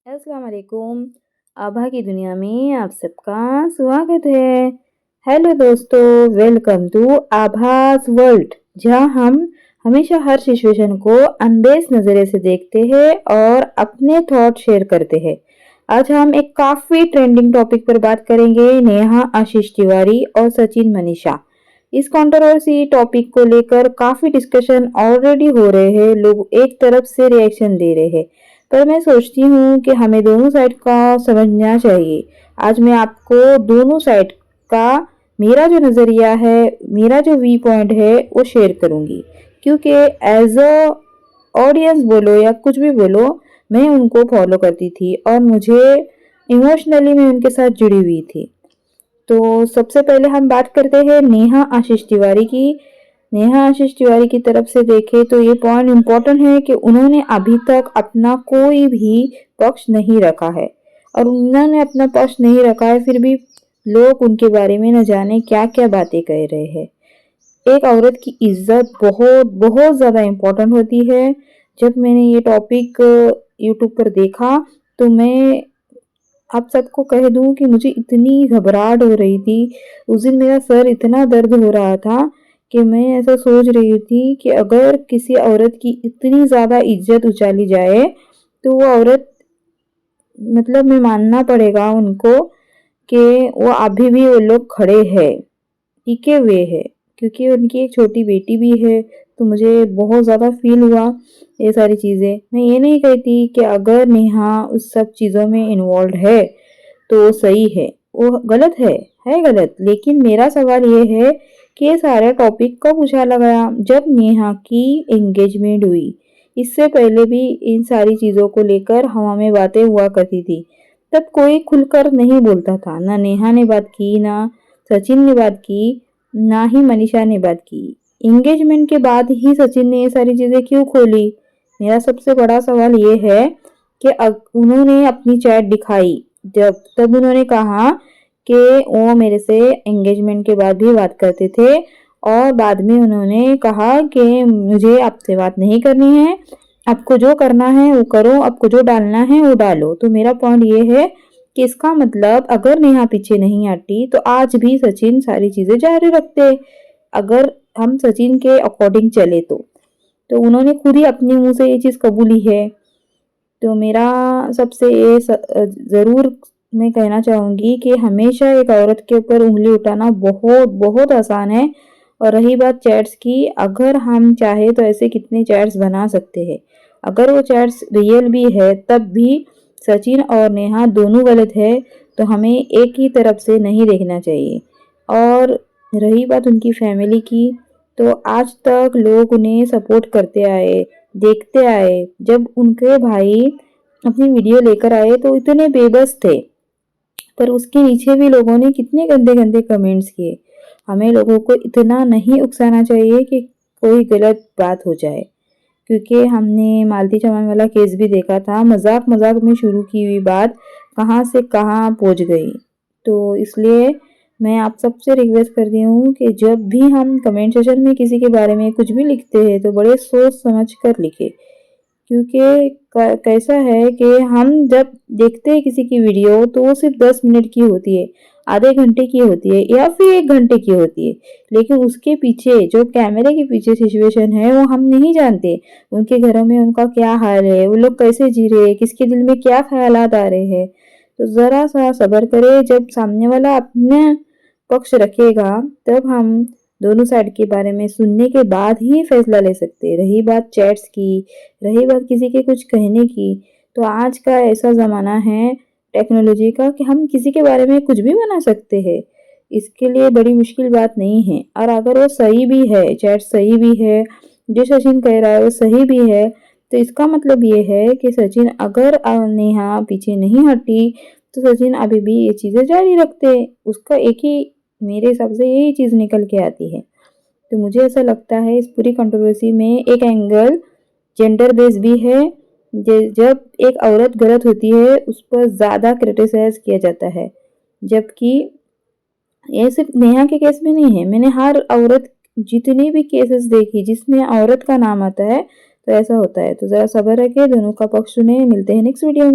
अस्सलाम वालेकुम। आभा की दुनिया में आप सबका स्वागत है। हेलो दोस्तों, वेलकम टू आभास वर्ल्ड, जहां हम हमेशा हर सिचुएशन को अनबेस्ड नज़रिए से देखते हैं और अपने थॉट शेयर करते हैं। आज हम एक काफ़ी ट्रेंडिंग टॉपिक पर बात करेंगे, नेहा आशीष तिवारी और सचिन मनीषा। इस कंट्रोवर्सी टॉपिक को लेकर काफ़ी डिस्कशन ऑलरेडी हो रहे हैं, लोग एक तरफ से रिएक्शन दे रहे हैं, पर मैं सोचती हूँ कि हमें दोनों साइड का समझना चाहिए। आज मैं आपको दोनों साइड का मेरा जो नज़रिया है, मेरा जो व्यू पॉइंट है वो शेयर करूँगी, क्योंकि एज अ ऑडियंस बोलो या कुछ भी बोलो, मैं उनको फॉलो करती थी और मुझे इमोशनली मैं उनके साथ जुड़ी हुई थी। तो सबसे पहले हम बात करते हैं नेहा आशीष तिवारी की। नेहा आशीष तिवारी की तरफ से देखें तो ये पॉइंट इम्पोर्टेंट है कि उन्होंने अभी तक अपना कोई भी पक्ष नहीं रखा है, और उन्होंने अपना पक्ष नहीं रखा है फिर भी लोग उनके बारे में न जाने क्या क्या बातें कह रहे हैं। एक औरत की इज्जत बहुत बहुत ज़्यादा इम्पोर्टेंट होती है। जब मैंने ये टॉपिक यूट्यूब पर देखा तो मैं आप सबको कह दूं कि मुझे इतनी घबराहट हो रही थी। उस दिन मेरा सर इतना दर्द हो रहा था कि मैं ऐसा सोच रही थी कि अगर किसी औरत की इतनी ज़्यादा इज्जत उछाली जाए तो वो औरत, मतलब मैं मानना पड़ेगा उनको कि वो अभी भी वो लोग खड़े हैं, टिके हुए हैं, क्योंकि उनकी एक छोटी बेटी भी है। तो मुझे बहुत ज़्यादा फील हुआ ये सारी चीज़ें। मैं ये नहीं कहती कि अगर नेहा उस सब चीज़ों में इन्वॉल्व है तो सही है, वो गलत है गलत। लेकिन मेरा सवाल ये है कि ये सारा टॉपिक कब उछाला गया? जब नेहा की एंगेजमेंट हुई। इससे पहले भी इन सारी चीज़ों को लेकर हवा में बातें हुआ करती थी, तब कोई खुलकर नहीं बोलता था। ना नेहा ने बात की, ना सचिन ने बात की, ना ही मनीषा ने बात की। एंगेजमेंट के बाद ही सचिन ने ये सारी चीज़ें क्यों खोली? मेरा सबसे बड़ा सवाल ये है कि उन्होंने अपनी चैट दिखाई, जब तब उन्होंने कहा कि वो मेरे से एंगेजमेंट के बाद भी बात करते थे, और बाद में उन्होंने कहा कि मुझे आपसे बात नहीं करनी है, आपको जो करना है वो करो, आपको जो डालना है वो डालो। तो मेरा पॉइंट ये है कि इसका मतलब अगर नेहा पीछे नहीं हटी तो आज भी सचिन सारी चीज़ें जारी रखते, अगर हम सचिन के अकॉर्डिंग चले तो उन्होंने खुद ही अपने मुंह से ये चीज़ कबूली है। तो मेरा सबसे ये ज़रूर मैं कहना चाहूँगी कि हमेशा एक औरत के ऊपर उंगली उठाना बहुत बहुत आसान है। और रही बात चैट्स की, अगर हम चाहे तो ऐसे कितने चैट्स बना सकते हैं। अगर वो चैट्स रियल भी है तब भी सचिन और नेहा दोनों गलत है, तो हमें एक ही तरफ से नहीं देखना चाहिए। और रही बात उनकी फैमिली की, तो आज तक लोग उन्हें सपोर्ट करते आए, देखते आए। जब उनके भाई अपनी वीडियो लेकर आए तो इतने बेबस थे, पर उसके नीचे भी लोगों ने कितने गंदे गंदे कमेंट्स किए। हमें लोगों को इतना नहीं उकसाना चाहिए कि कोई गलत बात हो जाए, क्योंकि हमने मालती चौहान वाला केस भी देखा था। मजाक मजाक में शुरू की हुई बात कहाँ से कहाँ पहुँच गई। तो इसलिए मैं आप सबसे रिक्वेस्ट करती हूँ कि जब भी हम कमेंट सेक्शन में किसी के बारे में कुछ भी लिखते हैं तो बड़े सोच समझ कर लिखे, क्योंकि कैसा है कि हम जब देखते हैं किसी की वीडियो तो वो सिर्फ 10 मिनट की होती है, आधे घंटे की होती है या फिर 1 घंटे की होती है, लेकिन उसके पीछे जो कैमरे के पीछे सिचुएशन है वो हम नहीं जानते। उनके घरों में उनका क्या हाल है, वो लोग कैसे जी रहे हैं, किसके दिल में क्या ख्यालात आ रहे हैं। तो ज़रा सा सब्र करें, जब सामने वाला अपने पक्ष रखेगा तब हम दोनों साइड के बारे में सुनने के बाद ही फैसला ले सकते हैं। रही बात चैट्स की, रही बात किसी के कुछ कहने की, तो आज का ऐसा ज़माना है टेक्नोलॉजी का कि हम किसी के बारे में कुछ भी बना सकते हैं। इसके लिए बड़ी मुश्किल बात नहीं है। और अगर वो सही भी है, चैट सही भी है, जो सचिन कह रहा है वो सही भी है, तो इसका मतलब ये है कि सचिन अगर नेहा पीछे नहीं हटी तो सचिन अभी भी ये चीज़ें जारी रखते। उसका एक ही, मेरे हिसाब से यही चीज़ निकल के आती है। तो मुझे ऐसा लगता है इस पूरी कंट्रोवर्सी में एक एंगल जेंडर बेस भी है। जब एक औरत गलत होती है उस पर ज़्यादा क्रिटिसाइज किया जाता है, जबकि ये सिर्फ नेहा के केस में नहीं है। मैंने हर औरत जितनी भी केसेस देखी जिसमें औरत का नाम आता है तो ऐसा होता है। तो ज़रा सब्र रखिए, दोनों का पक्ष सुने। मिलते हैं नेक्स्ट वीडियो में।